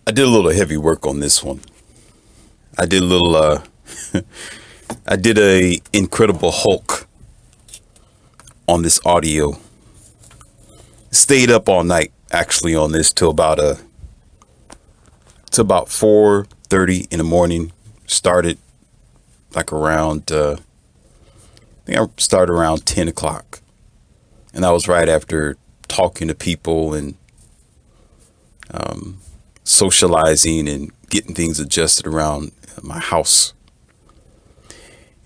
I did a little heavy work on this one. I did a little I did a Incredible Hulk on this audio. Stayed up all night actually on this till about 4:30 in the morning. Started like around I think I started around 10 o'clock. And that was right after talking to people and socializing and getting things adjusted around my house.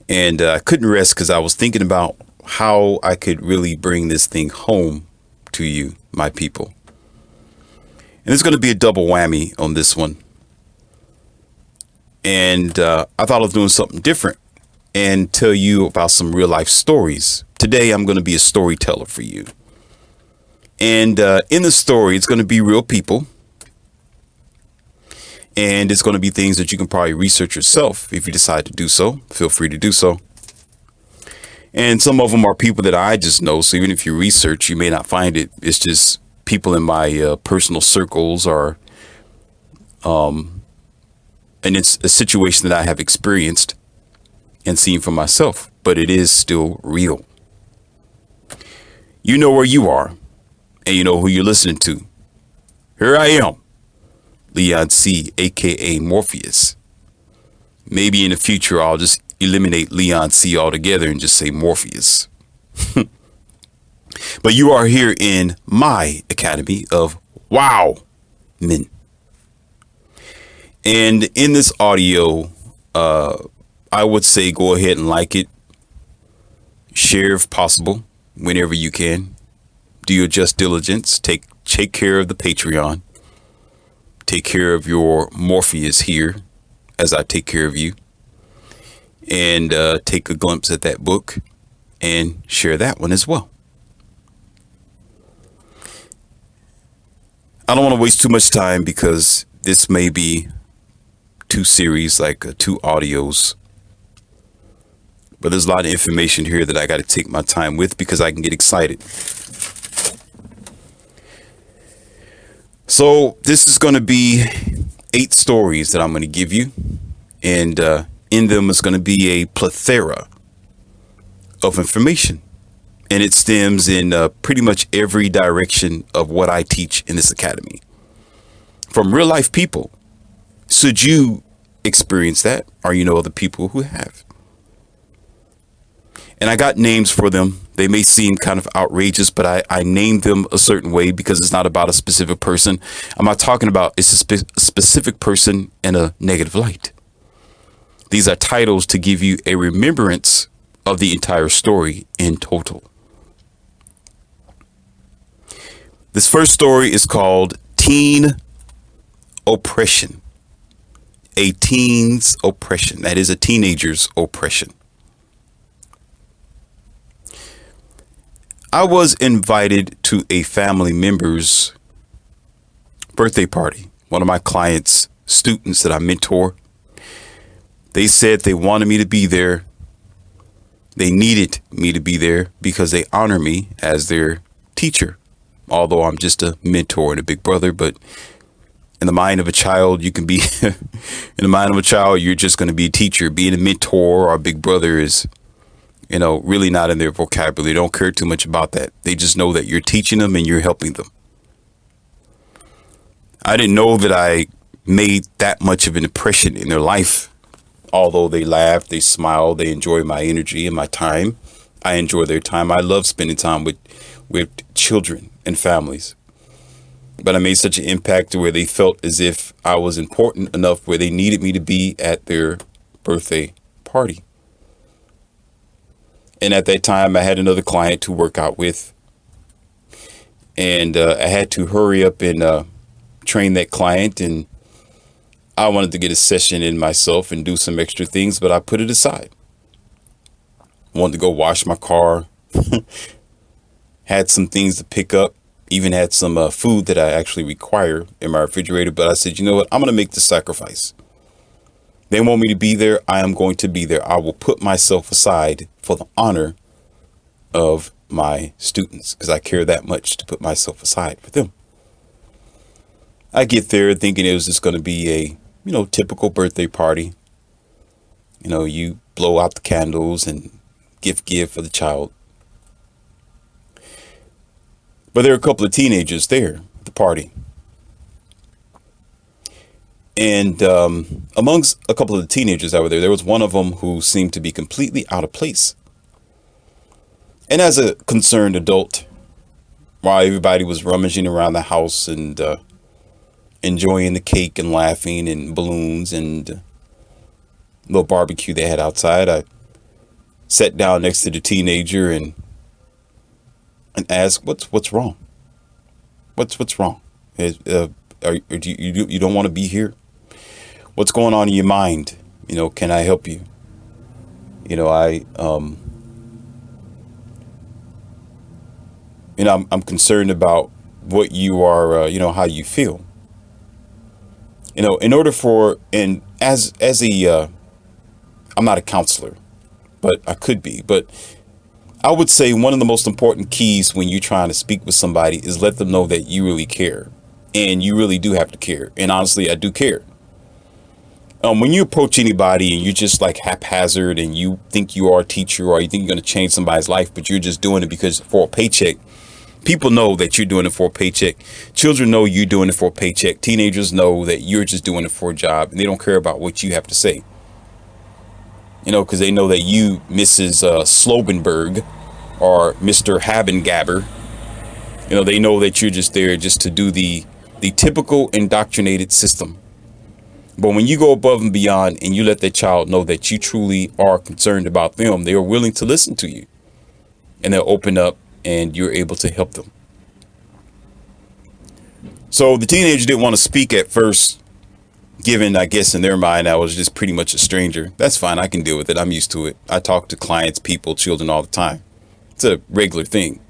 And I couldn't rest because I was thinking about how I could really bring this thing home to you, my people. And it's going to be a double whammy on this one. And I thought I was doing something different and tell you about some real life stories. Today, I'm going to be a storyteller for you. And in the story, it's going to be real people. And it's going to be things that you can probably research yourself if you decide to do so. Feel free to do so. And some of them are people that I just know. So even if you research, you may not find it. It's just people in my personal circles or and it's a situation that I have experienced and seen for myself, but it is still real. You know where you are and you know who you're listening to. Here I am, Leon C, aka Morpheus. Maybe in the future I'll just eliminate Leon C altogether and just say Morpheus. But you are here in my Academy of Wow Men. And in this audio, I would say go ahead and like it. Share if possible, whenever you can. Do your just diligence. Take care of the Patreon. Take care of your Morpheus here as I take care of you. And take a glimpse at that book and share that one as well. I don't want to waste too much time because this may be two series, like two audios. But there's a lot of information here that I got to take my time with because I can get excited. So this is going to be 8 stories that I'm going to give you. And in them is going to be a plethora of information. And it stems in pretty much every direction of what I teach in this academy. From real life people. Should you experience that, or you know other people who have? And I got names for them. They may seem kind of outrageous, but I named them a certain way because it's not about a specific person. I'm not talking about it's a specific person in a negative light. These are titles to give you a remembrance of the entire story in total. This first story is called Teen Oppression. A teen's oppression. That is a teenager's oppression. I was invited to a family member's birthday party. One of my clients' students that I mentor. They said they wanted me to be there. They needed me to be there because they honor me as their teacher. Although I'm just a mentor and a big brother, but in the mind of a child, you can be, in the mind of a child, you're just going to be a teacher. Being a mentor or a big brother is, really not in their vocabulary. They don't care too much about that. They just know that you're teaching them and you're helping them. I didn't know that I made that much of an impression in their life. Although they laugh, they smile, they enjoy my energy and my time. I enjoy their time. I love spending time with children and families. But I made such an impact to where they felt as if I was important enough where they needed me to be at their birthday party. And at that time, I had another client to work out with. And I had to hurry up and train that client. And I wanted to get a session in myself and do some extra things, but I put it aside. Wanted to go wash my car. Had some things to pick up. Even had some food that I actually require in my refrigerator. But I said, you know what? I'm going to make the sacrifice. They want me to be there. I am going to be there. I will put myself aside for the honor of my students because I care that much to put myself aside for them. I get there thinking it was just going to be a, typical birthday party. You blow out the candles and give for the child. But there are a couple of teenagers there at the party. And amongst a couple of the teenagers that were there, there was one of them who seemed to be completely out of place. And as a concerned adult, while everybody was rummaging around the house and enjoying the cake and laughing and balloons and little barbecue they had outside, I sat down next to the teenager and asked, "What's wrong? What's wrong? You don't want to be here? What's going on in your mind? Can I help you? I'm concerned about what you are, how you feel. In order for, and as a, I'm not a counselor, but I could be, but I would say one of the most important keys when you're trying to speak with somebody is let them know that you really care, and you really do have to care. And honestly, I do care. When you approach anybody and you're just like haphazard and you think you are a teacher or you think you're going to change somebody's life, but you're just doing it because for a paycheck, people know that you're doing it for a paycheck. Children know you're doing it for a paycheck. Teenagers know that you're just doing it for a job and they don't care about what you have to say. Because they know that you, Mrs. Slobenberg or Mr. Habengabber, they know that you're just there just to do the typical indoctrinated system. But when you go above and beyond and you let that child know that you truly are concerned about them, they are willing to listen to you and they'll open up and you're able to help them. So the teenager didn't want to speak at first, given, I guess, in their mind, I was just pretty much a stranger. That's fine. I can deal with it. I'm used to it. I talk to clients, people, children all the time. It's a regular thing.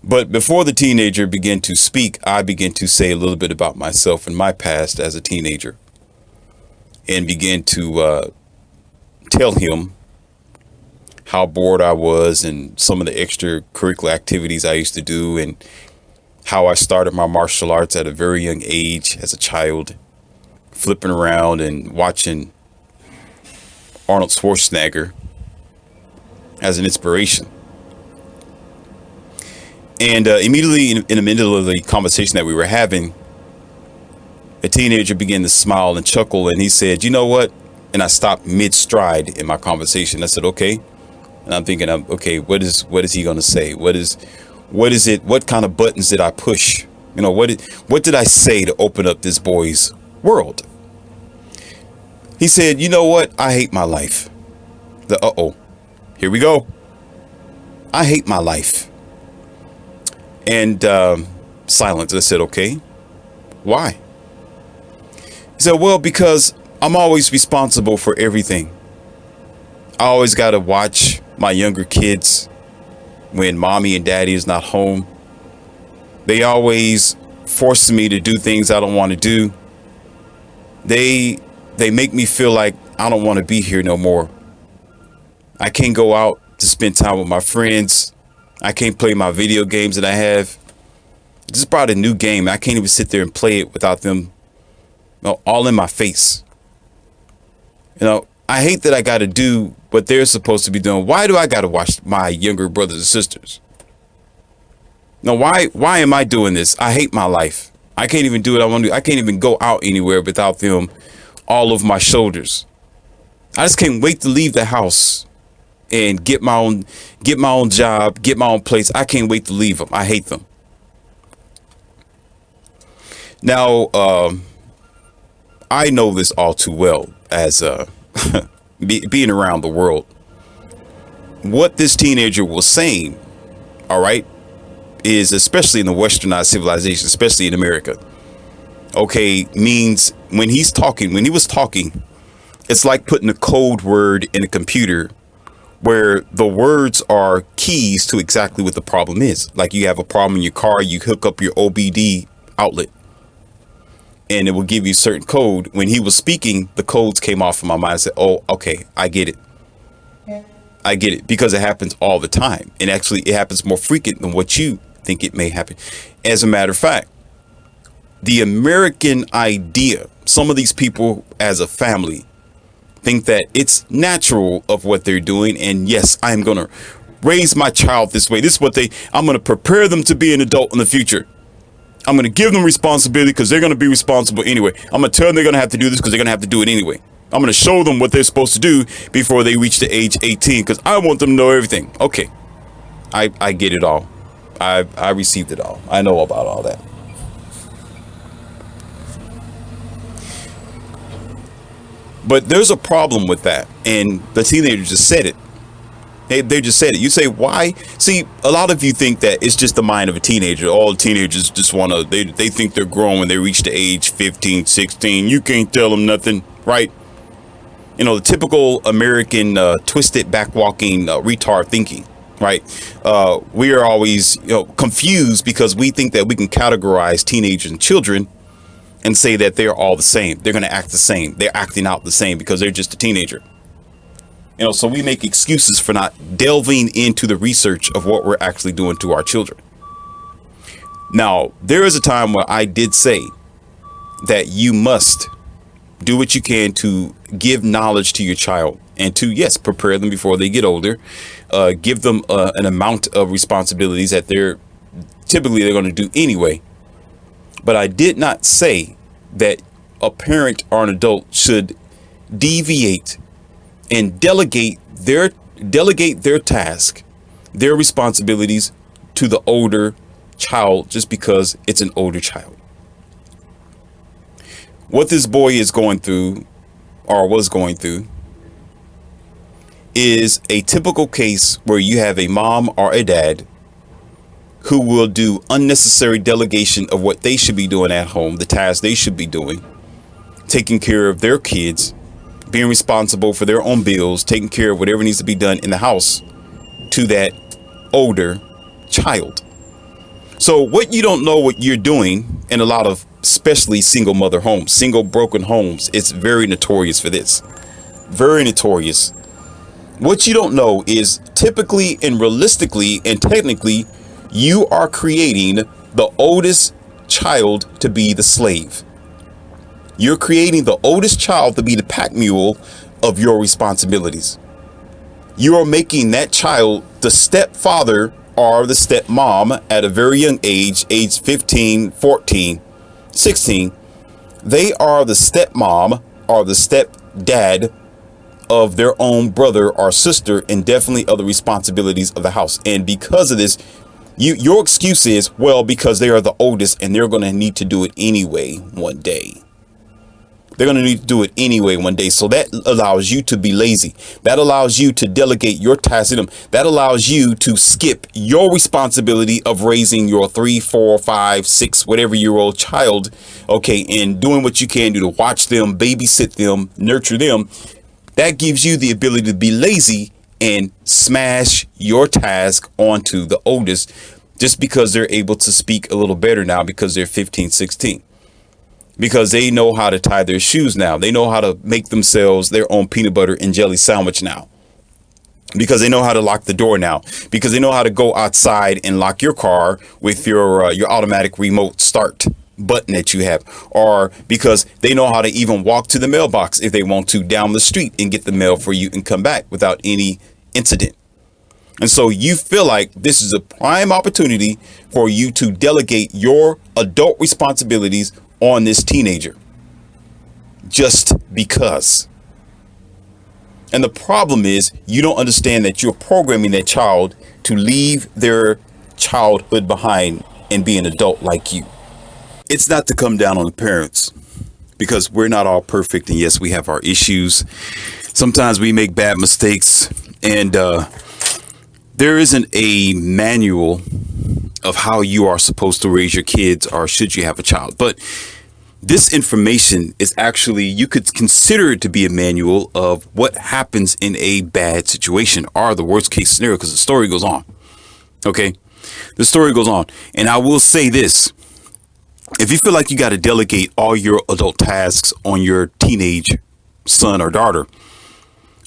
But before the teenager began to speak, I began to say a little bit about myself and my past as a teenager and began to tell him how bored I was and some of the extracurricular activities I used to do and how I started my martial arts at a very young age as a child, flipping around and watching Arnold Schwarzenegger as an inspiration. And immediately in the middle of the conversation that we were having, a teenager began to smile and chuckle. And he said, "You know what?" And I stopped mid-stride in my conversation. I said, "Okay." And I'm thinking, okay, what is he going to say? What is it? What kind of buttons did I push? What did I say to open up this boy's world? He said, "You know what? I hate my life." Here we go. I hate my life. And silence. I said, "Okay, why?" He said, "Well, because I'm always responsible for everything. I always got to watch my younger kids when mommy and daddy is not home. They always force me to do things I don't want to do. They make me feel like I don't want to be here no more. I can't go out to spend time with my friends. I can't play my video games that I have. Just brought a new game. I can't even sit there and play it without them all in my face. I hate that I got to do what they're supposed to be doing. Why do I got to watch my younger brothers and sisters? No, why am I doing this? I hate my life. I can't even do what I want to do. I can't even go out anywhere without them all over my shoulders. I just can't wait to leave the house and get my own job, get my own place. I can't wait to leave them. I hate them." Now, I know this all too well as being around the world. What this teenager was saying, all right, is especially in the westernized civilization, especially in America, okay, means when he was talking, it's like putting a code word in a computer where the words are keys to exactly what the problem is. Like you have a problem in your car, you hook up your OBD outlet and it will give you certain code. When he was speaking, the codes came off of my mind. I said, "Oh, okay, I get it. I get it," because it happens all the time. And actually it happens more frequent than what you think it may happen. As a matter of fact, the American idea, some of these people as a family think that it's natural of what they're doing. And yes, I'm going to raise my child this way. This is what I'm going to prepare them to be an adult in the future. I'm going to give them responsibility because they're going to be responsible anyway. I'm going to tell them they're going to have to do this because they're going to have to do it anyway. I'm going to show them what they're supposed to do before they reach the age 18 because I want them to know everything. Okay. I get it all. I received it all. I know about all that. But there's a problem with that. And the teenager just said it. They just said it. You say, why? See, a lot of you think that it's just the mind of a teenager. All teenagers just want to, they think they're grown when they reach the age 15, 16. You can't tell them nothing, right? You know, the typical American twisted, backwalking, retard thinking, right? We are always, confused because we think that we can categorize teenagers and children and say that they're all the same. They're going to act the same. They're acting out the same because they're just a teenager. So we make excuses for not delving into the research of what we're actually doing to our children. Now, there is a time where I did say that you must do what you can to give knowledge to your child and to, yes, prepare them before they get older. Give them an amount of responsibilities that they're going to do anyway. But I did not say that a parent or an adult should deviate and delegate their task, their responsibilities to the older child just because it's an older child. What this boy is going through or was going through is a typical case where you have a mom or a dad who will do unnecessary delegation of what they should be doing at home, the tasks they should be doing, taking care of their kids, being responsible for their own bills, taking care of whatever needs to be done in the house to that older child. So what you don't know what you're doing in a lot of, especially single mother homes, single broken homes, it's very notorious for this. Very notorious. What you don't know is typically and realistically and technically, you are creating the oldest child to be the slave. You're creating the oldest child to be the pack mule of your responsibilities. You are making that child the stepfather or the stepmom at a very young age 15, 14, 16. They are the stepmom or the stepdad of their own brother or sister and definitely other responsibilities of the house. And because of this, your excuse is, well, because they are the oldest and they're going to need to do it anyway one day. They're going to need to do it anyway one day. So that allows you to be lazy. That allows you to delegate your tasks to them. That allows you to skip your responsibility of raising your 3, 4, 5, 6, whatever year old child. OK, and doing what you can do to watch them, babysit them, nurture them. That gives you the ability to be lazy and smash your task onto the oldest just because they're able to speak a little better now because they're 15, 16. Because they know how to tie their shoes now. They know how to make themselves their own peanut butter and jelly sandwich now. Because they know how to lock the door now. Because they know how to go outside and lock your car with your automatic remote start button that you have. Or because they know how to even walk to the mailbox if they want to down the street and get the mail for you and come back without any incident. And so you feel like this is a prime opportunity for you to delegate your adult responsibilities on this teenager just because. And the problem is you don't understand that you're programming that child to leave their childhood behind and be an adult like you. It's not to come down on the parents because we're not all perfect. And yes, we have our issues. Sometimes we make bad mistakes and there isn't a manual of how you are supposed to raise your kids or should you have a child. But this information is actually, you could consider it to be a manual of what happens in a bad situation or the worst case scenario, because the story goes on. Okay, the story goes on. And I will say this. If you feel like you got to delegate all your adult tasks on your teenage son or daughter,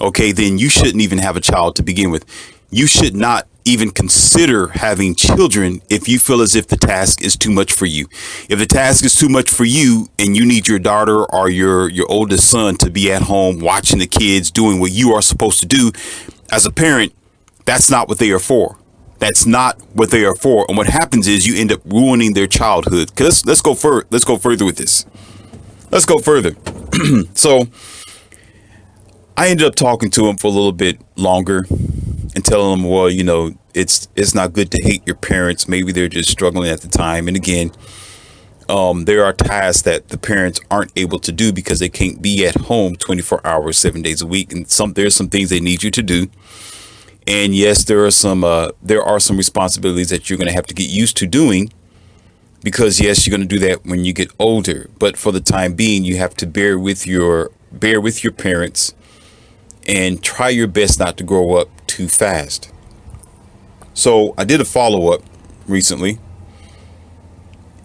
okay, then you shouldn't even have a child to begin with. You should not even consider having children if you feel as if the task is too much for you. If the task is too much for you and you need your daughter or your oldest son to be at home watching the kids doing what you are supposed to do as a parent, that's not what they are for. That's not what they are for. And what happens is you end up ruining their childhood. Cause let's go further with this. Let's go further. So I ended up talking to him for a little bit longer and telling him, well, it's not good to hate your parents. Maybe they're just struggling at the time. And again, there are tasks that the parents aren't able to do because they can't be at home 24 hours, 7 days a week. And there's some things they need you to do. And yes, there are some responsibilities that you're going to have to get used to doing, because yes, you're going to do that when you get older. But for the time being, you have to bear with your parents and try your best not to grow up too fast. So I did a follow-up recently.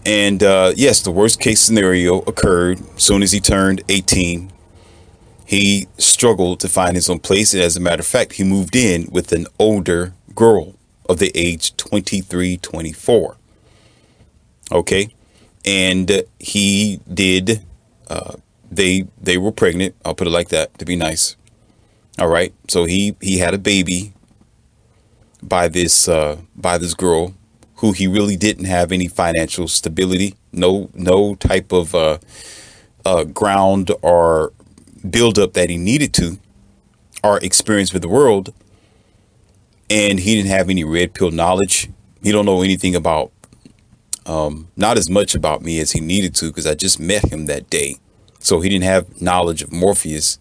And yes, the worst case scenario occurred as soon as he turned 18. He struggled to find his own place. And as a matter of fact, he moved in with an older girl of the age 23, 24. Okay. And he did. They were pregnant. I'll put it like that to be nice. All right. So he had a baby by this girl who he really didn't have any financial stability, no type of ground or build up that he needed to, or experience with the world. And he didn't have any red pill knowledge. He don't know anything about, not as much about me as he needed to, because I just met him that day. So he didn't have knowledge of Morpheus,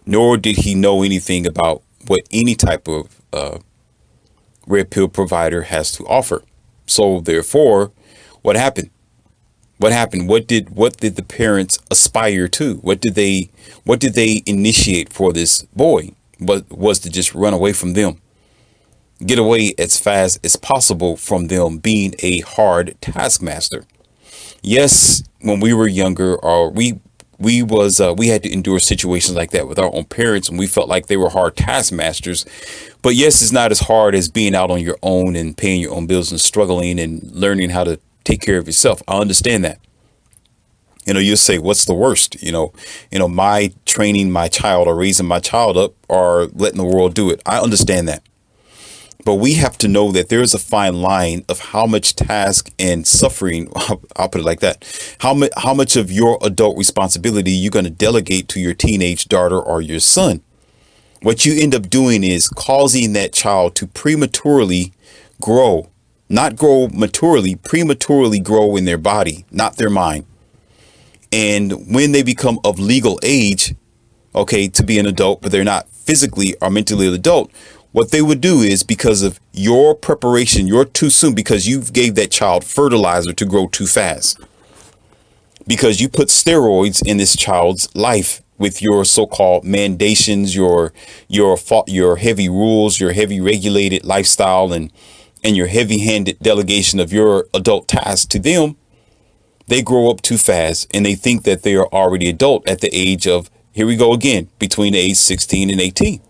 nor did he know anything about what any type of red pill provider has to offer. So therefore, what happened? What happened? What did the parents aspire to? What did they initiate for this boy? What was to just run away from them, get away as fast as possible from them being a hard taskmaster. Yes, when we were younger, or we had to endure situations like that with our own parents, and we felt like they were hard taskmasters. But yes, it's not as hard as being out on your own and paying your own bills and struggling and learning how to take care of yourself. I understand that. You'll say, what's the worst? My training my child or raising my child up or letting the world do it. I understand that. But we have to know that there is a fine line of how much task and suffering, I'll put it like that, how much of your adult responsibility you're going to delegate to your teenage daughter or your son. What you end up doing is causing that child to prematurely grow, not grow maturely, prematurely grow in their body, not their mind. And when they become of legal age, okay, to be an adult, but they're not physically or mentally an adult, what they would do is, because of your preparation, you're too soon, because you gave that child fertilizer to grow too fast, because you put steroids in this child's life with your so-called mandations, your heavy rules, your heavy regulated lifestyle, and your heavy-handed delegation of your adult tasks to them. They grow up too fast, and they think that they are already adult at the age of, here we go again, between the age 16 and 18.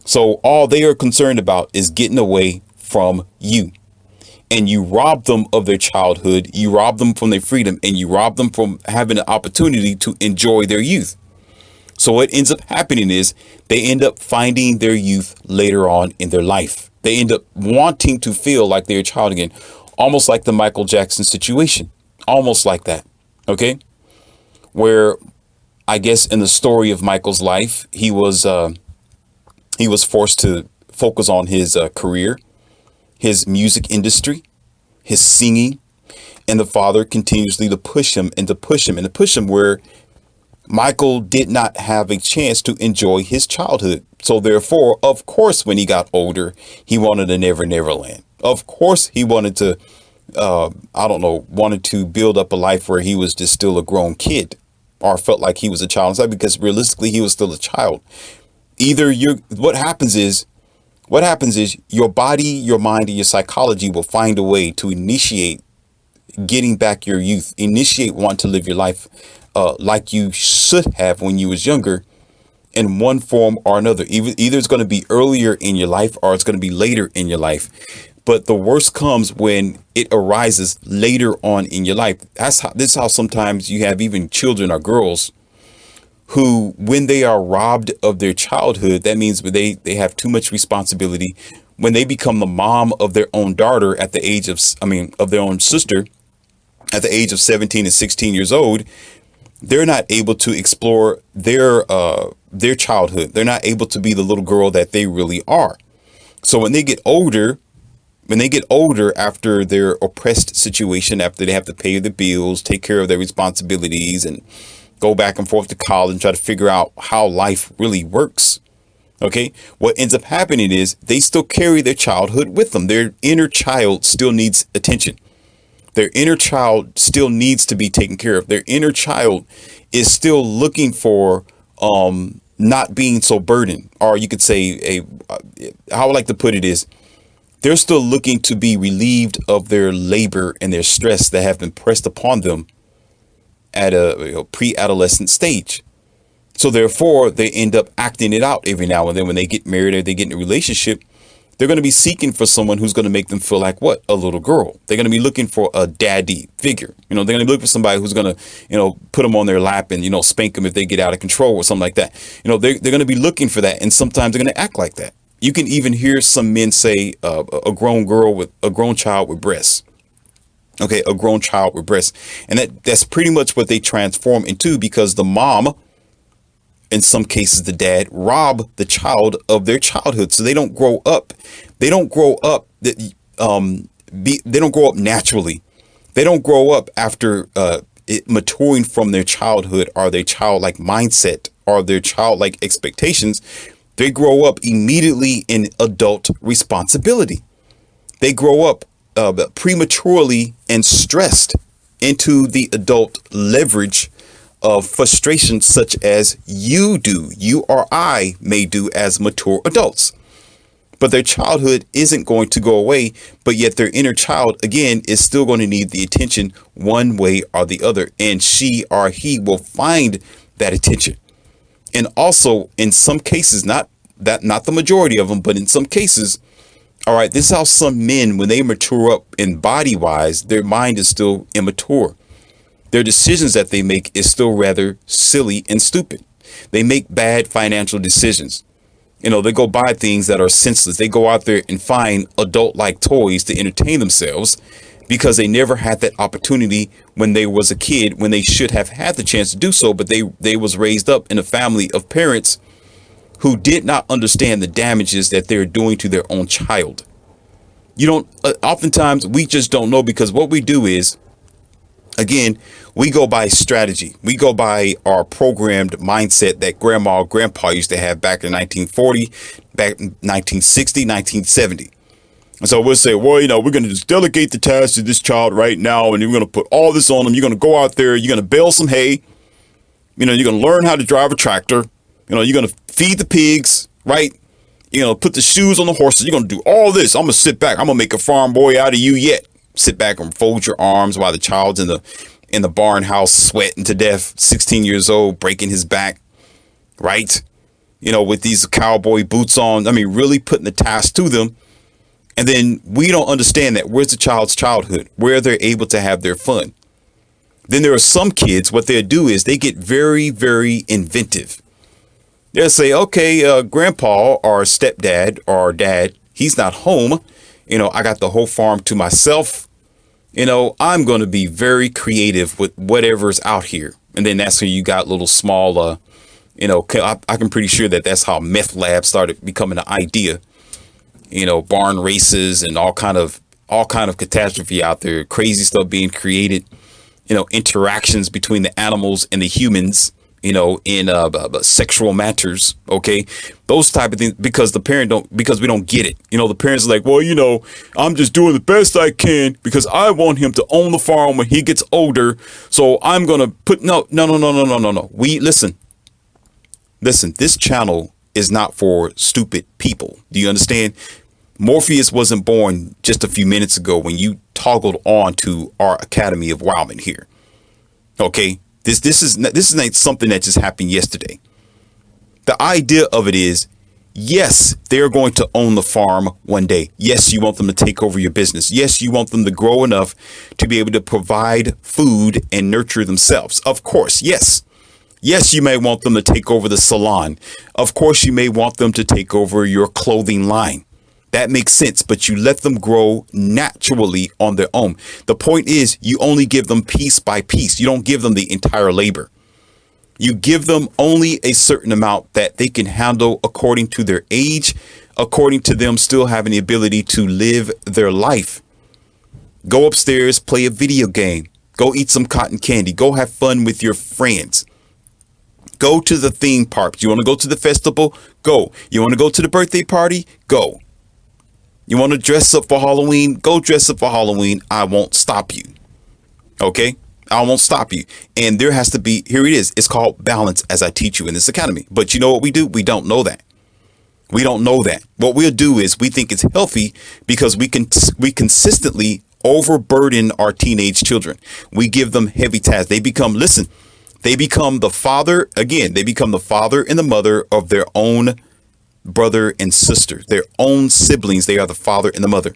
So all they are concerned about is getting away from you. And you rob them of their childhood, you rob them from their freedom, and you rob them from having an opportunity to enjoy their youth. So what ends up happening is they end up finding their youth later on in their life. They end up wanting to feel like they're a child again, almost like the Michael Jackson situation, almost like that. Okay. Where I guess in the story of Michael's life, he was forced to focus on his career, his music industry, his singing, and the father continuously to push him and to push him and to push him, where Michael did not have a chance to enjoy his childhood. So therefore, of course, when he got older, he wanted a Never Never Land. Of course, he wanted to, wanted to build up a life where he was just still a grown kid, or felt like he was a child inside, because realistically, he was still a child. What happens is your body, your mind, and your psychology will find a way to initiate getting back your youth, initiate wanting to live your life like you should have when you was younger. in one form or another. Either it's going to be earlier in your life or it's going to be later in your life. But the worst comes when it arises later on in your life. This is how sometimes you have even children or girls who, when they are robbed of their childhood, that means they have too much responsibility. When they become the mom of their own daughter at the age of, of their own sister at the age of 17 and 16 years old, they're not able to explore their childhood. They're not able to be the little girl that they really are. So when they get older after their oppressed situation, after they have to pay the bills, take care of their responsibilities, and go back and forth to college and try to figure out how life really works. Okay, what ends up happening is they still carry their childhood with them. Their inner child still needs attention. Their inner child still needs to be taken care of. Their inner child is still looking for not being so burdened. Or you could say, how I like to put it is, they're still looking to be relieved of their labor and their stress that have been pressed upon them at a pre-adolescent stage. So therefore, they end up acting it out every now and then. When they get married or they get in a relationship, they're going to be seeking for someone who's going to make them feel like what? A little girl. They're going to be looking for a daddy figure. They're going to be looking for somebody who's going to, put them on their lap and, spank them if they get out of control or something like that. They're going to be looking for that. And sometimes they're going to act like that. You can even hear some men say a grown child with breasts. Okay, a grown child with breasts. And that's pretty much what they transform into, because the mom, in some cases the dad, rob the child of their childhood. So they don't grow up. They don't grow up they don't grow up naturally. They don't grow up after maturing from their childhood or their childlike mindset or their childlike expectations. They grow up immediately in adult responsibility. They grow up prematurely and stressed into the adult leverage of frustration, such as you or I may do as mature adults. But their childhood isn't going to go away, but yet their inner child, again, is still going to need the attention one way or the other. And she or he will find that attention. And also, in some cases, not the majority of them, but in some cases, all right, this is how some men, when they mature up in body wise, their mind is still immature. Their decisions that they make is still rather silly and stupid. They make bad financial decisions. They go buy things that are senseless. They go out there and find adult-like toys to entertain themselves because they never had that opportunity when they was a kid, when they should have had the chance to do so. But they was raised up in a family of parents who did not understand the damages that they're doing to their own child. Oftentimes we just don't know, because what we do is, again, we go by strategy. We go by our programmed mindset that grandma or grandpa used to have back in 1940, back in 1960, 1970. And so we'll say, well, we're going to just delegate the task to this child right now, and we're going to put all this on them. You're going to go out there, you're going to bale some hay. You're going to learn how to drive a tractor. You're going to feed the pigs, right? Put the shoes on the horses. You're going to do all this. I'm going to sit back. I'm going to make a farm boy out of you yet. Sit back and fold your arms while the child's in the barn house sweating to death, 16 years old, breaking his back, right? With these cowboy boots on. Really putting the task to them. And then we don't understand that. Where's the child's childhood? Where they're able to have their fun. Then there are some kids, what they'll do is they get very, very inventive. They'll say, okay, grandpa or stepdad or dad, he's not home. I got the whole farm to myself. I'm going to be very creative with whatever's out here. And then that's when you got little small, I'm pretty sure that's how meth labs started becoming an idea. Barn races and all kind of catastrophe out there, crazy stuff being created, interactions between the animals and the humans, in sexual matters. Okay. Those type of things, because we don't get it. The parents are like, well, I'm just doing the best I can because I want him to own the farm when he gets older. So I'm going to put, no. Listen, this channel is not for stupid people. Do you understand? Morpheus wasn't born just a few minutes ago when you toggled on to our Academy of Wildman here. Okay. This is not something that just happened yesterday. The idea of it is, yes, they're going to own the farm one day. Yes, you want them to take over your business. Yes, you want them to grow enough to be able to provide food and nurture themselves. Of course, yes. Yes, you may want them to take over the salon. Of course, you may want them to take over your clothing line. That makes sense, but you let them grow naturally on their own. The point is, you only give them piece by piece. You don't give them the entire labor. You give them only a certain amount that they can handle according to their age, according to them still having the ability to live their life. Go upstairs, play a video game, go eat some cotton candy, go have fun with your friends. Go to the theme parks. You want to go to the festival? Go. You want to go to the birthday party? Go. You want to dress up for Halloween? Go dress up for Halloween. I won't stop you. Okay? I won't stop you. And there has to be, here it is. It's called balance, as I teach you in this academy. But you know what we do? We don't know that. We don't know that. What we'll do is we think it's healthy because we consistently overburden our teenage children. We give them heavy tasks. They become the father, again, they become the father and the mother of their own brother and sister, their own siblings. They are the father and the mother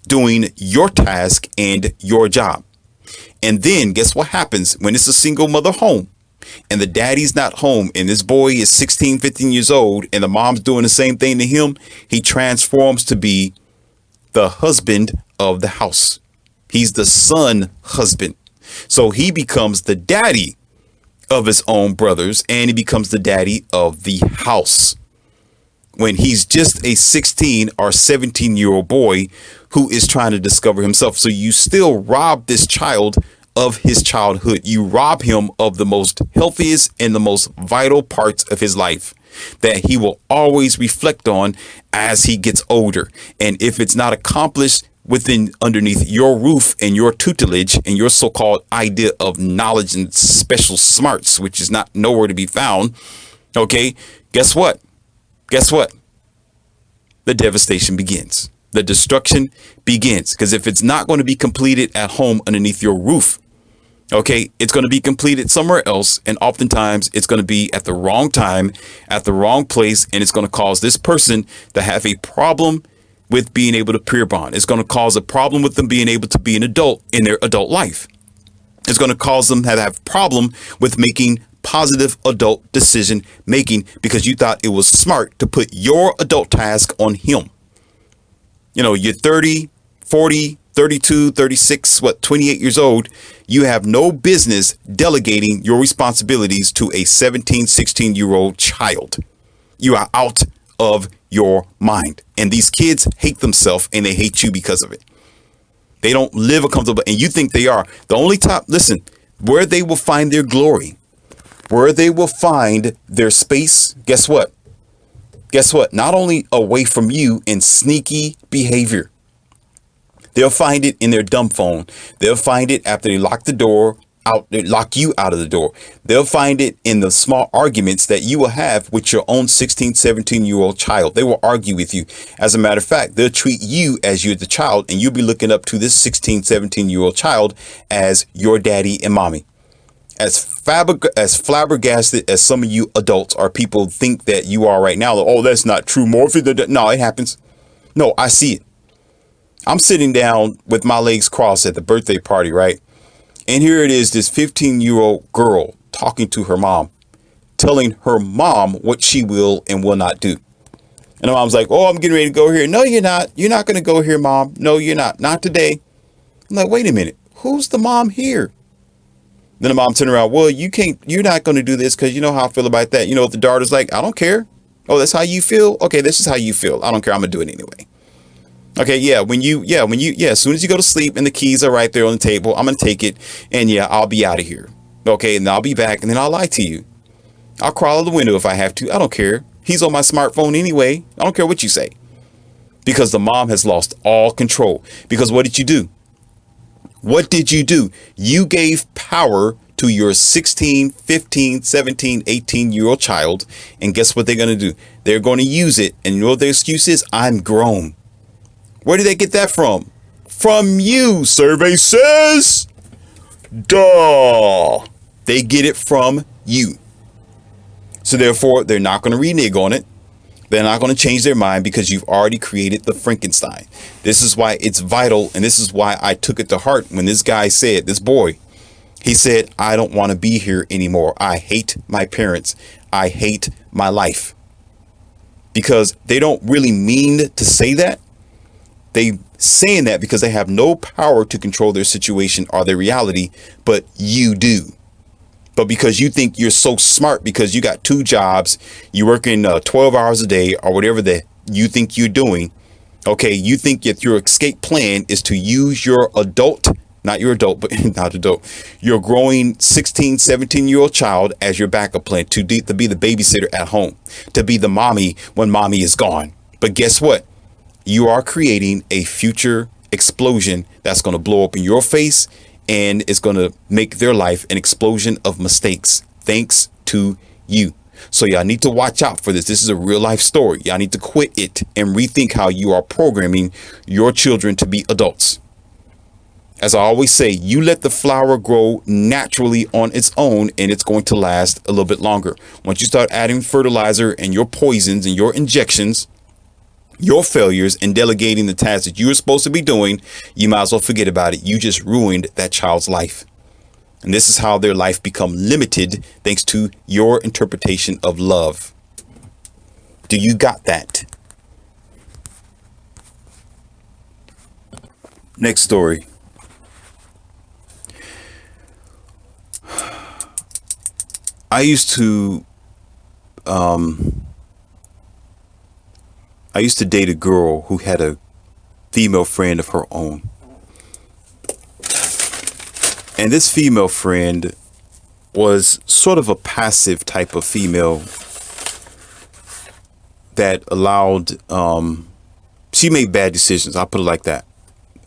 doing your task and your job. And then guess what happens when it's a single mother home and the daddy's not home and this boy is 16, 15 years old and the mom's doing the same thing to him? He transforms to be the husband of the house. He's the son husband. So he becomes the daddy of his own brothers and he becomes the daddy of the house when he's just a 16 or 17-year-old boy who is trying to discover himself. So you still rob this child of his childhood. You rob him of the most healthiest and the most vital parts of his life that he will always reflect on as he gets older. And if it's not accomplished underneath your roof and your tutelage and your so-called idea of knowledge and special smarts, which is not nowhere to be found. Okay, guess what? The devastation begins. The destruction begins. Because if it's not going to be completed at home underneath your roof, okay, it's going to be completed somewhere else. And oftentimes it's going to be at the wrong time, at the wrong place. And it's going to cause this person to have a problem with being able to peer bond. It's going to cause a problem with them being able to be an adult in their adult life. It's going to cause them to have a problem with making positive adult decision making because you thought it was smart to put your adult task on him. You know, you're 30, 40, 32, 36, 28 years old. You have no business delegating your responsibilities to a 17, 16-year-old child. You are out of your mind. And these kids hate themselves and they hate you because of it. They don't live a comfortable, and you think they are. The only listen, where they will find their glory, where they will find their space, guess what? Not only away from you in sneaky behavior. They'll find it in their dumb phone. They'll find it after they lock the door out, they lock you out of the door. They'll find it in the small arguments that you will have with your own 16, 17-year-old child. They will argue with you. As a matter of fact, they'll treat you as you're the child, and you'll be looking up to this 16, 17-year-old child as your daddy and mommy. As flabbergasted as some of you adults or people think that you are right now, oh, that's not true, Morphy. No, it happens. No, I see it. I'm sitting down with my legs crossed at the birthday party, right? And here it is, this 15-year-old girl talking to her mom, telling her mom what she will and will not do. And the mom's like, oh, I'm getting ready to go here. No, you're not. You're not going to go here, Mom. No, you're not. Not today. I'm like, wait a minute. Who's the mom here? Then the mom turned around. Well, you're not going to do this because you know how I feel about that. You know, if the daughter's like, I don't care. Oh, that's how you feel? Okay, this is how you feel. I don't care. I'm going to do it anyway. Okay, as soon as you go to sleep and the keys are right there on the table, I'm going to take it and I'll be out of here. Okay, and I'll be back and then I'll lie to you. I'll crawl out the window if I have to. I don't care. He's on my smartphone anyway. I don't care what you say. Because the mom has lost all control. Because what did you do? What did you do? You gave power to your 16, 15, 17, 18-year-old child. And guess what they're going to do? They're going to use it. And you know what their excuse is? I'm grown. Where did they get that from? From you. Survey says, duh. They get it from you. So therefore, they're not going to renege on it. They're not going to change their mind because you've already created the Frankenstein. This is why it's vital. And this is why I took it to heart when this guy said, this boy, he said, I don't want to be here anymore. I hate my parents. I hate my life. Because they don't really mean to say that. They saying that because they have no power to control their situation or their reality, but you do. But because you think you're so smart because you got 2 jobs, you're working 12 hours a day or whatever that you think you're doing. Okay, you think that your escape plan is to use your adult, not your adult, but not adult, your growing 16, 17-year-old child as your backup plan to be the babysitter at home, to be the mommy when mommy is gone. But guess what? You are creating a future explosion that's going to blow up in your face, and it's going to make their life an explosion of mistakes thanks to you. So y'all need to watch out for this. This is a real life story. Y'all need to quit it and rethink how you are programming your children to be adults. As I always say, you let the flower grow naturally on its own and it's going to last a little bit longer. Once you start adding fertilizer and your poisons and your injections, your failures, and delegating the tasks that you were supposed to be doing, you might as well forget about it. You just ruined that child's life. And this is how their life become limited thanks to your interpretation of love. Do you got that? Next story. I used to date a girl who had a female friend of her own. And this female friend was sort of a passive type of female that allowed, she made bad decisions. I'll put it like that.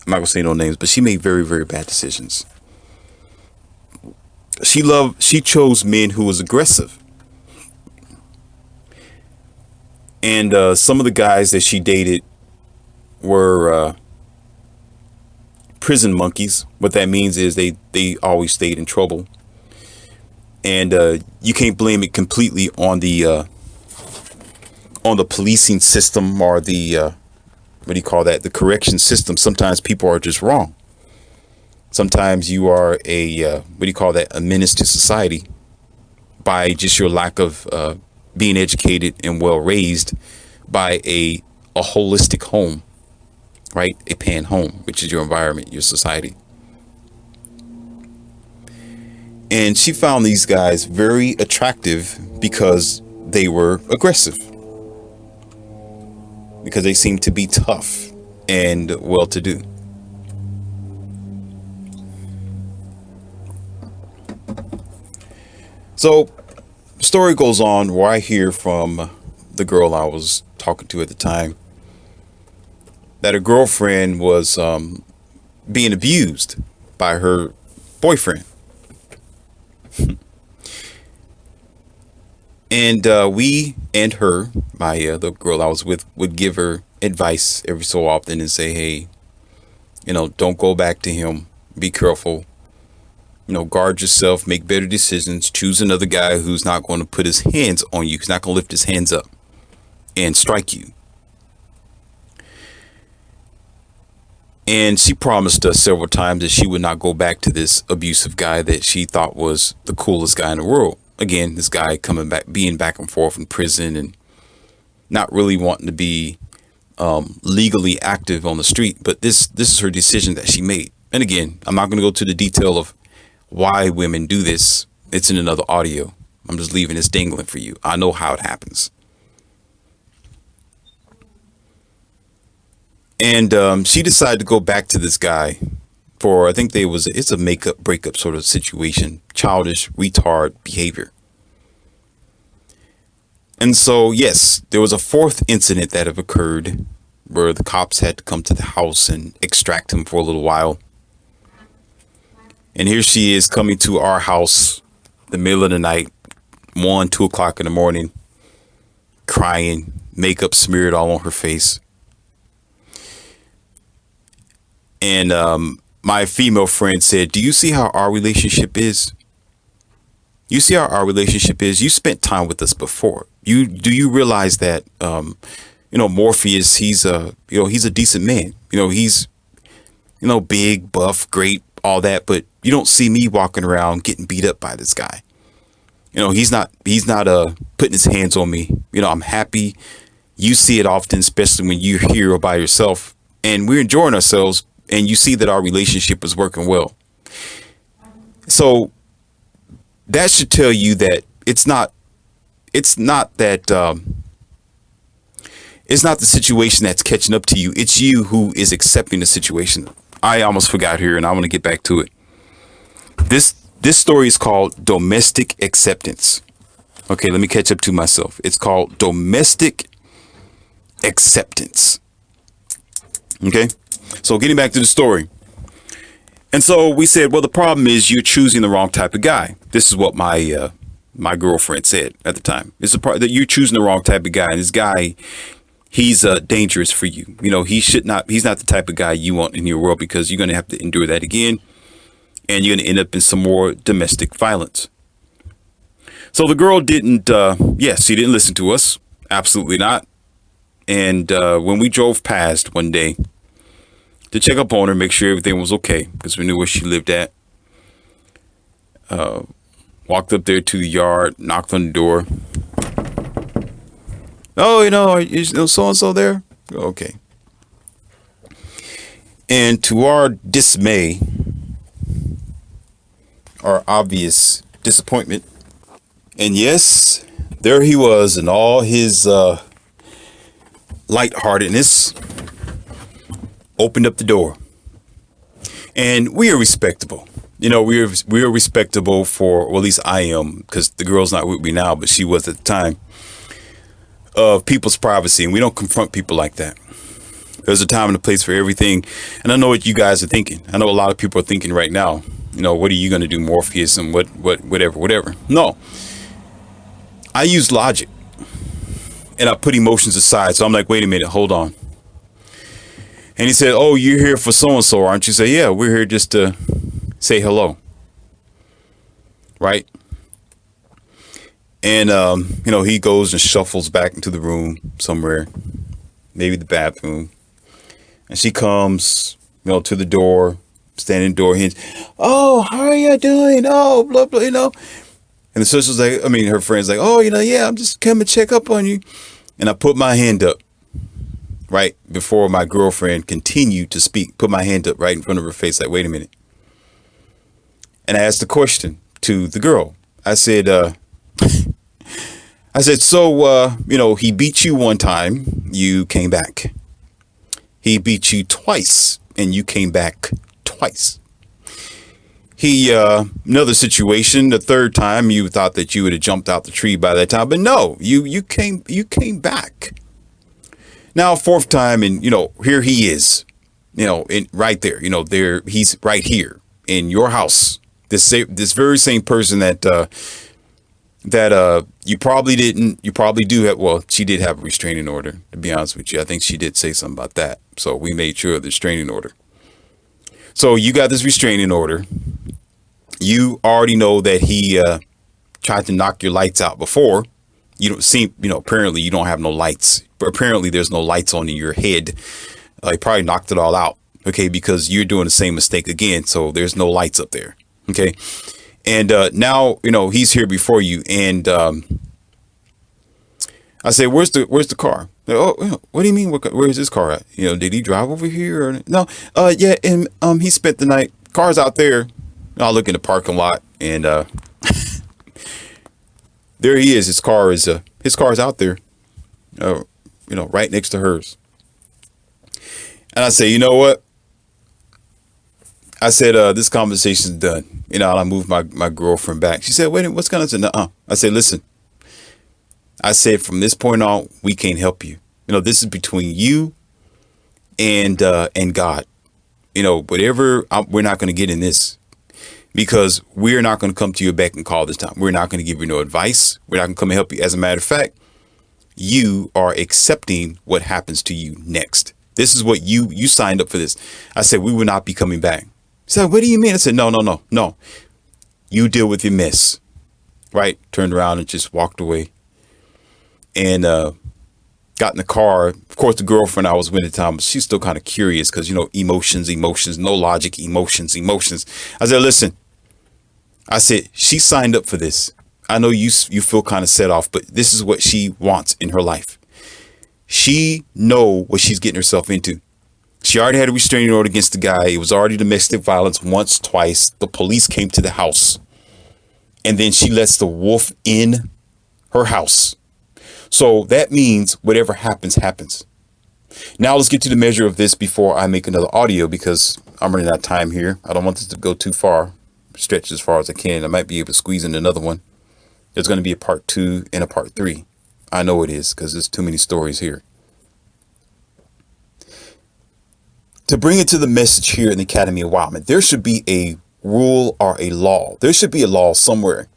I'm not gonna say no names, but she made very, very bad decisions. She chose men who was aggressive. And some of the guys that she dated were prison monkeys. What that means is they always stayed in trouble. And you can't blame it completely on the policing system or the what do you call that? The correction system. Sometimes people are just wrong. Sometimes you are a menace to society by just your lack of being educated and well raised by a holistic home, right? A pan home, which is your environment, your society. And she found these guys very attractive because they were aggressive, because they seemed to be tough and well-to-do. So the story goes on where I hear from the girl I was talking to at the time that her girlfriend was being abused by her boyfriend. And we and her, the girl I was with, would give her advice every so often and say, hey, don't go back to him. Be careful. Guard yourself, make better decisions, choose another guy who's not going to put his hands on you. He's not going to lift his hands up and strike you. And she promised us several times that she would not go back to this abusive guy that she thought was the coolest guy in the world. Again, this guy coming back, being back and forth in prison and not really wanting to be legally active on the street. But this is her decision that she made. And again, I'm not going to go to the detail of why women do this. It's in another audio. I'm just leaving this dangling for you. I know how it happens. And she decided to go back to this guy for, I think it's a makeup breakup sort of situation, childish, retard behavior. And so, yes, there was a 4th incident that have occurred where the cops had to come to the house and extract him for a little while. And here she is coming to our house the middle of the night, 1, 2 o'clock in the morning, crying, makeup smeared all on her face. And my female friend said, do you see how our relationship is? You see how our relationship is. You spent time with us before. You realize that Morpheus, he's a decent man. He's big, buff, great, all that, but you don't see me walking around getting beat up by this guy. He's not putting his hands on me. I'm happy. You see it often, especially when you're here by yourself and we're enjoying ourselves and you see that our relationship is working well. So that should tell you that it's not the situation that's catching up to you. It's you who is accepting the situation. I almost forgot here and I want to get back to it. This story is called domestic acceptance. Okay, let me catch up to myself. It's called domestic acceptance. Okay, so getting back to the story. And so we said, well, the problem is you're choosing the wrong type of guy. This is what my girlfriend said at the time. It's the part that you're choosing the wrong type of guy. And this guy, he's dangerous for you. He's not the type of guy you want in your world because you're going to have to endure that again. And you're going to end up in some more domestic violence. So the girl didn't, she didn't listen to us. Absolutely not. And when we drove past one day to check up on her, make sure everything was okay, because we knew where she lived at, walked up there to the yard, knocked on the door. Oh, is so-and-so there? Okay. And to our dismay, our obvious disappointment, and yes, there he was in all his lightheartedness, opened up the door. And we are respectable. We are respectable for, well, at least I am, because the girl's not with me now, but she was at the time, of people's privacy. And we don't confront people like that. There's a time and a place for everything. And I know what you guys are thinking. I know a lot of people are thinking right now, what are you going to do, Morpheus, and whatever. No. I use logic. And I put emotions aside. So I'm like, wait a minute, hold on. And he said, oh, you're here for so-and-so, aren't you? Say, yeah, we're here just to say hello. Right? And, he goes and shuffles back into the room somewhere, maybe the bathroom. And she comes, to the door, standing door hinge. Oh, how are you doing? Oh, blah, blah, And the sister's like, her friend's like, oh, I'm just coming to check up on you. And I put my hand up right before my girlfriend continued to speak, put my hand up right in front of her face. Like, wait a minute. And I asked the question to the girl. I said, so, he beat you one time, you came back. He beat you twice and you came back twice. He, another situation, the third time you thought that you would have jumped out the tree by that time, but no, you came back. Now, fourth time, and, here he is, right there, he's right here in your house. This very same person that you probably do have. Well, she did have a restraining order, to be honest with you. I think she did say something about that. So we made sure of the restraining order. So you got this restraining order. You already know that he tried to knock your lights out before. You don't seem, apparently you don't have no lights. But apparently there's no lights on in your head. He probably knocked it all out. Okay, because you're doing the same mistake again. So there's no lights up there. Okay. And now, he's here before you. And I say, where's the car? Like, oh, what do you mean? Where's this car at? Did he drive over here? Or no? Yeah. And he spent the night. Car's out there. I'll look in the parking lot, and there he is. His car is out there, right next to hers. And I say, you know what? I said, this conversation's done. And I moved my girlfriend back. She said, wait, what's going on? Nuh-uh. I said, listen. I said, from this point on, we can't help you. This is between you and God. Whatever, we're not going to get in this. Because we're not going to come to your beck and call this time. We're not going to give you no advice. We're not going to come and help you. As a matter of fact, you are accepting what happens to you next. This is what you signed up for this. I said, we will not be coming back. He said, what do you mean? I said, no. You deal with your mess. right? Turned around and just walked away. And got in the car. Of course, the girlfriend I was with at the time, she's still kind of curious because, emotions, no logic, emotions. I said, listen, I said, she signed up for this. I know you feel kind of set off, but this is what she wants in her life. She know what she's getting herself into. She already had a restraining order against the guy. It was already domestic violence once, twice. The police came to the house. And then she lets the wolf in her house. So that means whatever happens, happens. Now let's get to the measure of this before I make another audio, because I'm running out of time here. I don't want this to go too far, stretch as far as I can. I might be able to squeeze in another one. There's going to be a part 2 and a part 3. I know it is, because there's too many stories here. To bring it to the message here in the Academy of Wildman, there should be a rule or a law. There should be a law somewhere.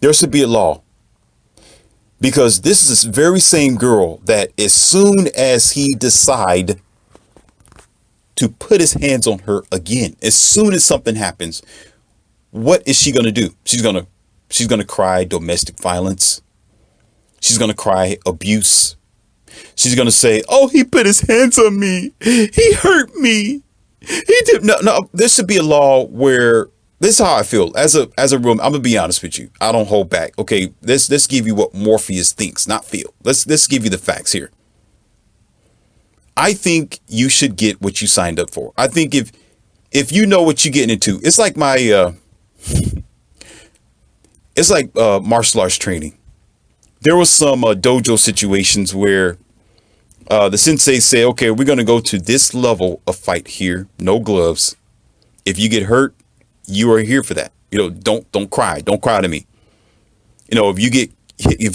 There should be a law. Because this is this very same girl that as soon as he decide to put his hands on her again, as soon as something happens, what is she going to do? She's going to cry domestic violence. She's going to cry abuse. She's going to say, oh, he put his hands on me. He hurt me. He did. No, there should be a law where this is how I feel as a room. I'm gonna be honest with you. I don't hold back. Okay, let's give you what Morpheus thinks, not feel. Let's give you the facts here. I think you should get what you signed up for. I think if you know what you're getting into, it's like martial arts training. There was some dojo situations where the sensei say, okay, we're gonna go to this level of fight here, no gloves. If you get hurt, you are here for that. Don't cry. Don't cry to me. If you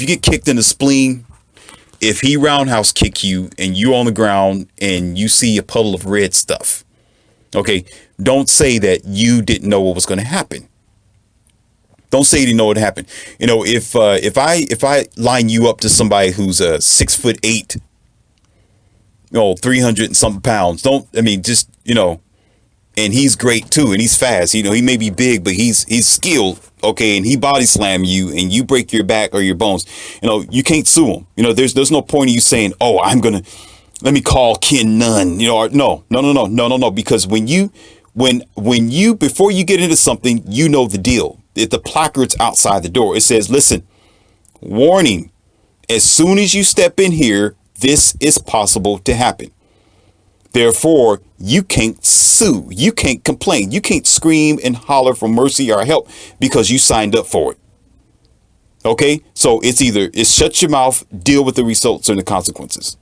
get kicked in the spleen, if he roundhouse kick you and you on the ground and you see a puddle of red stuff, okay, don't say that you didn't know what was going to happen. Don't say you didn't know what happened. If I line you up to somebody who's a 6'8", 300 and something pounds, and he's great too, and he's fast. He may be big, but he's skilled. Okay, and he body slam you, and you break your back or your bones. You can't sue him. There's no point in you saying, "Oh, let me call Ken Nunn." No. Because when you before you get into something, you know the deal. If the placard's outside the door, it says, "Listen, warning: as soon as you step in here, this is possible to happen." Therefore, you can't sue. You can't complain. You can't scream and holler for mercy or help because you signed up for it. Okay? So it's shut your mouth, deal with the results and the consequences.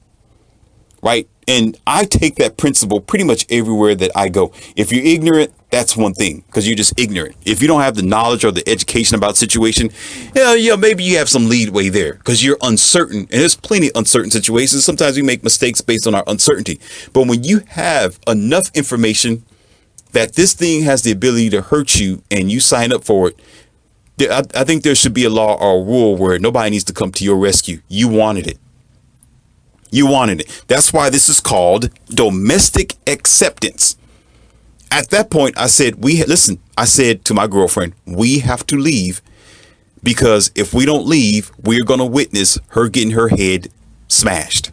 Right? And I take that principle pretty much everywhere that I go. If you're ignorant, that's one thing, because you're just ignorant. If you don't have the knowledge or the education about the situation, maybe you have some leadway there because you're uncertain. And there's plenty of uncertain situations. Sometimes we make mistakes based on our uncertainty. But when you have enough information that this thing has the ability to hurt you and you sign up for it, I think there should be a law or a rule where nobody needs to come to your rescue. You wanted it. You wanted it. That's why this is called domestic acceptance. At that point, I said, I said to my girlfriend, we have to leave, because if we don't leave, we're going to witness her getting her head smashed.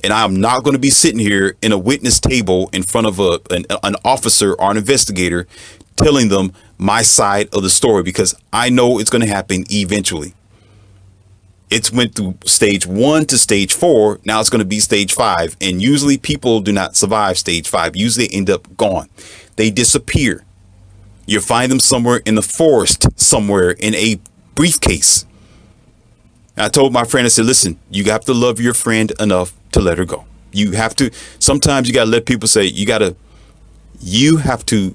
And I'm not going to be sitting here in a witness table in front of an officer or an investigator telling them my side of the story, because I know it's going to happen eventually. It's went through stage 1 to stage 4. Now it's going to be stage 5. And usually people do not survive stage 5. Usually they end up gone. They disappear. You find them somewhere in the forest, somewhere in a briefcase. And I told my friend, I said, listen, you have to love your friend enough to let her go. You have to. Sometimes you got to let people say, you have to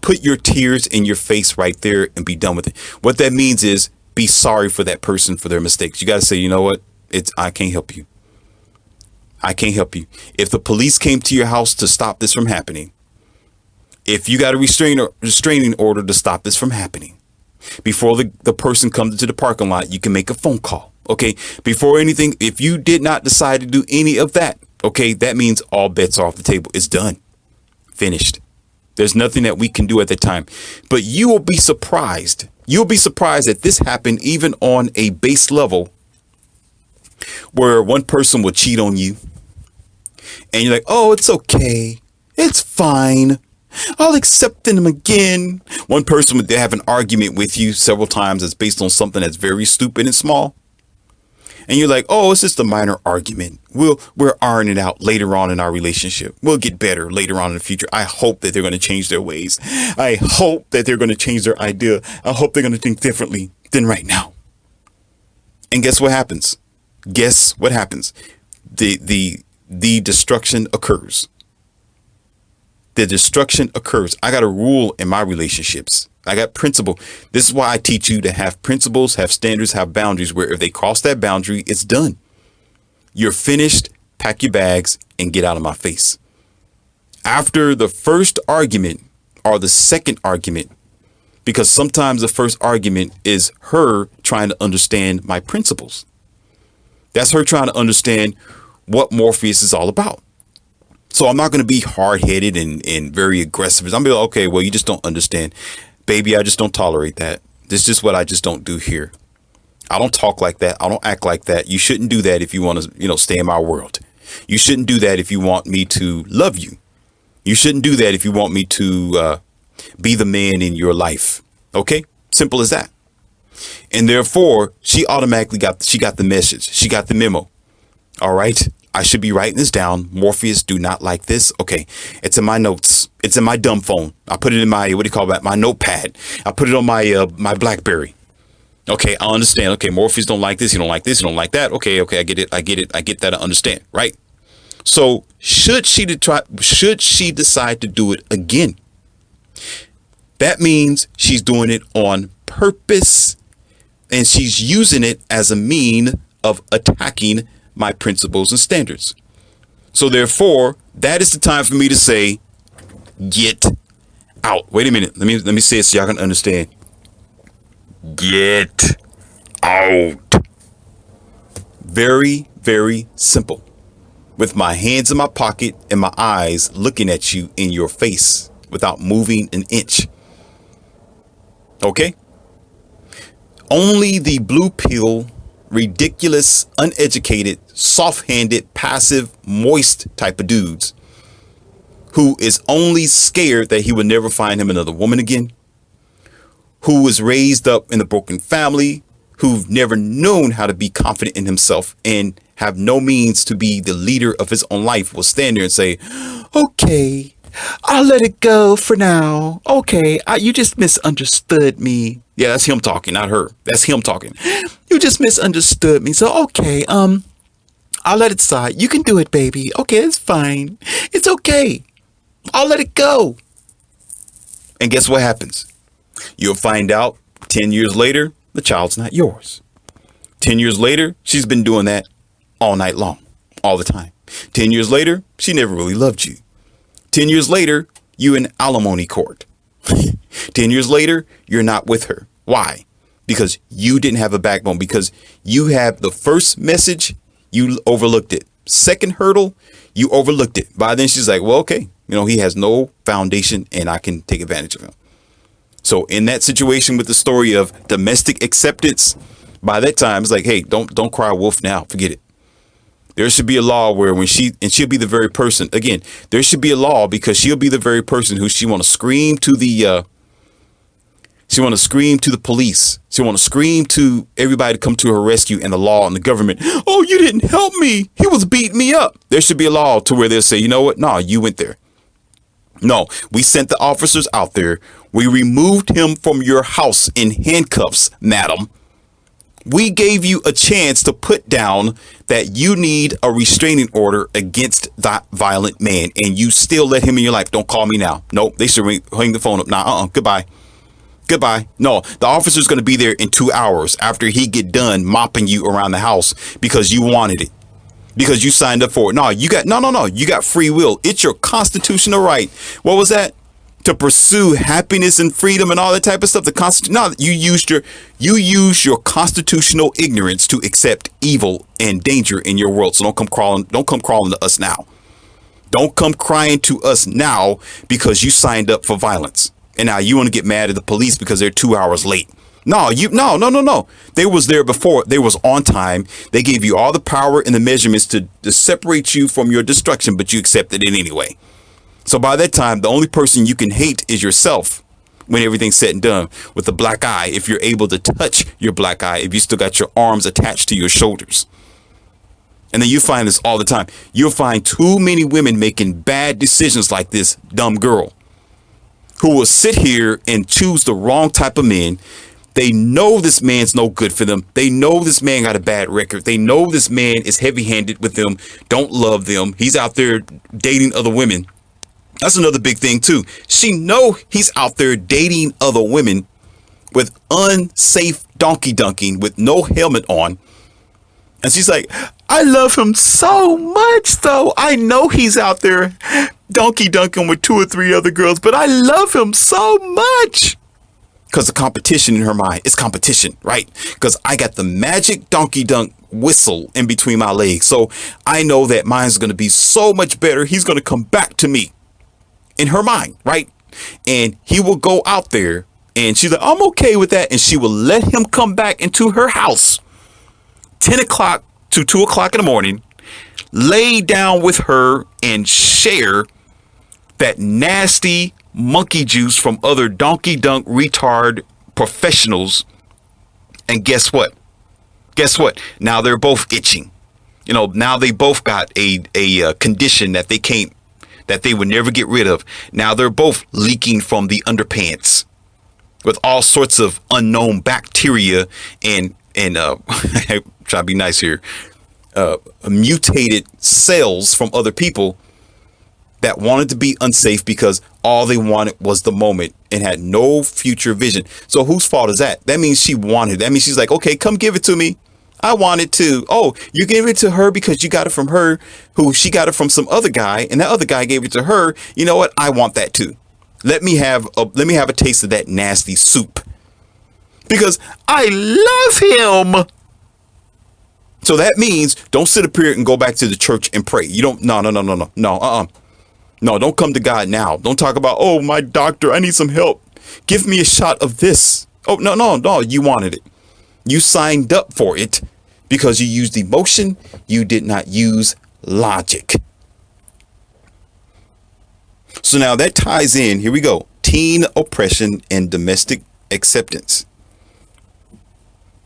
put your tears in your face right there and be done with it. What that means is, be sorry for that person for their mistakes. You got to say, you know what? I can't help you. I can't help you. If the police came to your house to stop this from happening, if you got a restraining order to stop this from happening, before the person comes into the parking lot, you can make a phone call. Okay. Before anything, if you did not decide to do any of that, okay, that means all bets are off the table. It's done. Finished. There's nothing that we can do at the time. But you will be surprised. You'll be surprised that this happened even on a base level where one person will cheat on you. And you're like, oh, it's okay. It's fine. I'll accept them again. One person would have an argument with you several times that's based on something that's very stupid and small. And you're like, oh, it's just a minor argument. We'll iron it out later on in our relationship. We'll get better later on in the future. I hope that they're going to change their ways. I hope that they're going to change their idea. I hope they're going to think differently than right now. And guess what happens? Guess what happens? The destruction occurs. The destruction occurs. I got a rule in my relationships. I got principle. This is why I teach you to have principles, have standards, have boundaries, where if they cross that boundary, it's done. You're finished. Pack your bags and get out of my face. After the first argument or the second argument, because sometimes the first argument is her trying to understand my principles. That's her trying to understand what Morpheus is all about. So I'm not going to be hard-headed and very aggressive. I'm going to be like, okay, well, you just don't understand. Baby, I just don't tolerate that. This is just what I just don't do here. I don't talk like that. I don't act like that. You shouldn't do that if you want to, stay in my world. You shouldn't do that if you want me to love you. You shouldn't do that if you want me to be the man in your life. Okay? Simple as that. And therefore, she automatically got the message. She got the memo. All right. I should be writing this down. Morpheus do not like this. Okay. It's in my notes. It's in my dumb phone. I put it in my, my notepad. I put it on my BlackBerry. Okay. I understand. Okay. Morpheus don't like this. He don't like this. He don't like that. Okay. I get it. I get that. I understand. Right. So should she decide to do it again? That means she's doing it on purpose and she's using it as a mean of attacking my principles and standards. So therefore, that is the time for me to say, get out. Wait a minute. Let me say it so y'all can understand. Get out. Very, very simple. With my hands in my pocket and my eyes looking at you in your face without moving an inch. Okay? Only the blue pill, ridiculous, uneducated, soft-handed, passive, moist type of dudes who is only scared that he will never find him another woman again, who was raised up in a broken family, who've never known how to be confident in himself and have no means to be the leader of his own life, will stand there and say, okay, I'll let it go for now. Okay, you just misunderstood me. Yeah, that's him talking, not her. That's him talking. You just misunderstood me. So, okay, I'll let it slide. You can do it, baby. Okay, it's fine. It's okay. I'll let it go. And guess what happens? You'll find out 10 years later, the child's not yours. 10 years later, she's been doing that all night long, all the time. 10 years later, she never really loved you. 10 years later, you in alimony court. 10 years later, you're not with her. Why? Because you didn't have a backbone. Because you have the first message, you overlooked it. Second hurdle, you overlooked it. By then, she's like, well, okay, he has no foundation and I can take advantage of him. So in that situation with the story of domestic acceptance, by that time, it's like, hey, don't cry wolf now. Forget it. There should be a law where she'll be the very person, again, there should be a law because she'll be the very person who she want to scream to the police. She want to scream to everybody to come to her rescue and the law and the government. Oh, you didn't help me. He was beating me up. There should be a law to where they'll say, you know what? No, you went there. No, we sent the officers out there. We removed him from your house in handcuffs, madam. We gave you a chance to put down that you need a restraining order against that violent man, and you still let him in your life. Don't call me now. Nope, they should hang the phone up. Nah, goodbye. Goodbye. No, the officer's going to be there in 2 hours after he get done mopping you around the house because you wanted it, because you signed up for it. No, you got free will. It's your constitutional right. What was that? To pursue happiness and freedom and all that type of stuff. You use your constitutional ignorance to accept evil and danger in your world. So don't come crawling to us now. Don't come crying to us now because you signed up for violence. And now you want to get mad at the police because they're 2 hours late. No. They was there before. They was on time. They gave you all the power and the measurements to separate you from your destruction, but you accepted it anyway. So by that time, the only person you can hate is yourself when everything's said and done, with the black eye, if you're able to touch your black eye, if you still got your arms attached to your shoulders. And then you find this all the time. You'll find too many women making bad decisions like this dumb girl who will sit here and choose the wrong type of men. They know this man's no good for them. They know this man got a bad record. They know this man is heavy-handed with them, don't love them. He's out there dating other women. That's another big thing too. She know he's out there dating other women with unsafe donkey dunking with no helmet on. And she's like, I love him so much though. I know he's out there donkey dunking with 2 or 3 other girls, but I love him so much. Because the competition in her mind, it's competition, right? Because I got the magic donkey dunk whistle in between my legs. So I know that mine's going to be so much better. He's going to come back to me. In her mind, right? And he will go out there and she's like, I'm okay with that. And she will let him come back into her house 10 o'clock to 2 o'clock in the morning, lay down with her and share that nasty monkey juice from other donkey dunk retard professionals. And guess what? Now they're both itching. Now they both got a condition that they would never get rid of. Now they're both leaking from the underpants with all sorts of unknown bacteria and try to be nice here, mutated cells from other people that wanted to be unsafe because all they wanted was the moment and had no future vision. So whose fault is that? That means she wanted. That means she's like, okay, come give it to me. I want it too. Oh, you gave it to her because you got it from her, who she got it from some other guy, and that other guy gave it to her. You know what? I want that too. Let me have a taste of that nasty soup because I love him. So that means don't sit up here and go back to the church and pray. You don't. No. No, don't come to God now. Don't talk about, oh, my doctor, I need some help. Give me a shot of this. Oh, no. You wanted it. You signed up for it because you used emotion. You did not use logic. So now that ties in. Here we go. Teen oppression and domestic acceptance.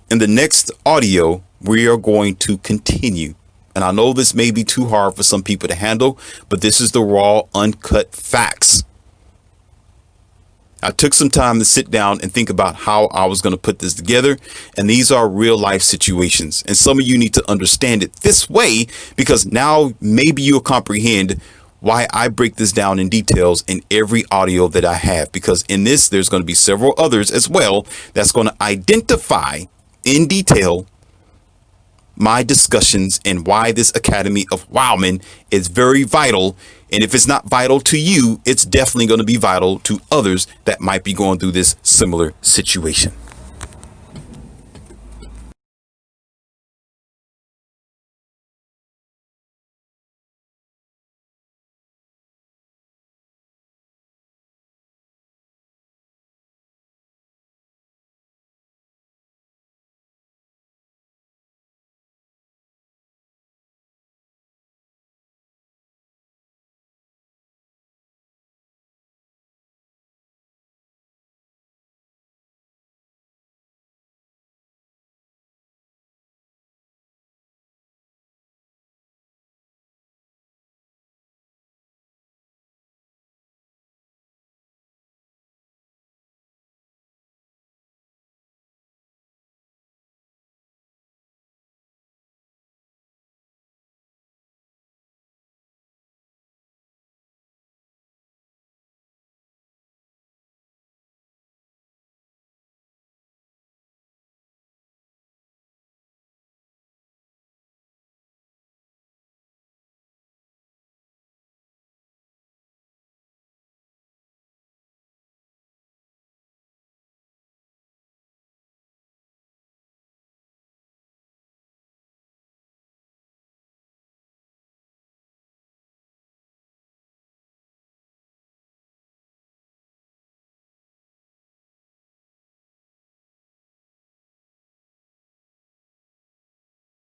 In the next audio, we are going to continue. And I know this may be too hard for some people to handle, but this is the raw, uncut facts. I took some time to sit down and think about how I was going to put this together. And these are real life situations. And some of you need to understand it this way, because now maybe you'll comprehend why I break this down in details in every audio that I have. Because in this, there's going to be several others as well that's going to identify in detail my discussions and why this Academy of Wildmen is very vital. And if it's not vital to you, it's definitely going to be vital to others that might be going through this similar situation.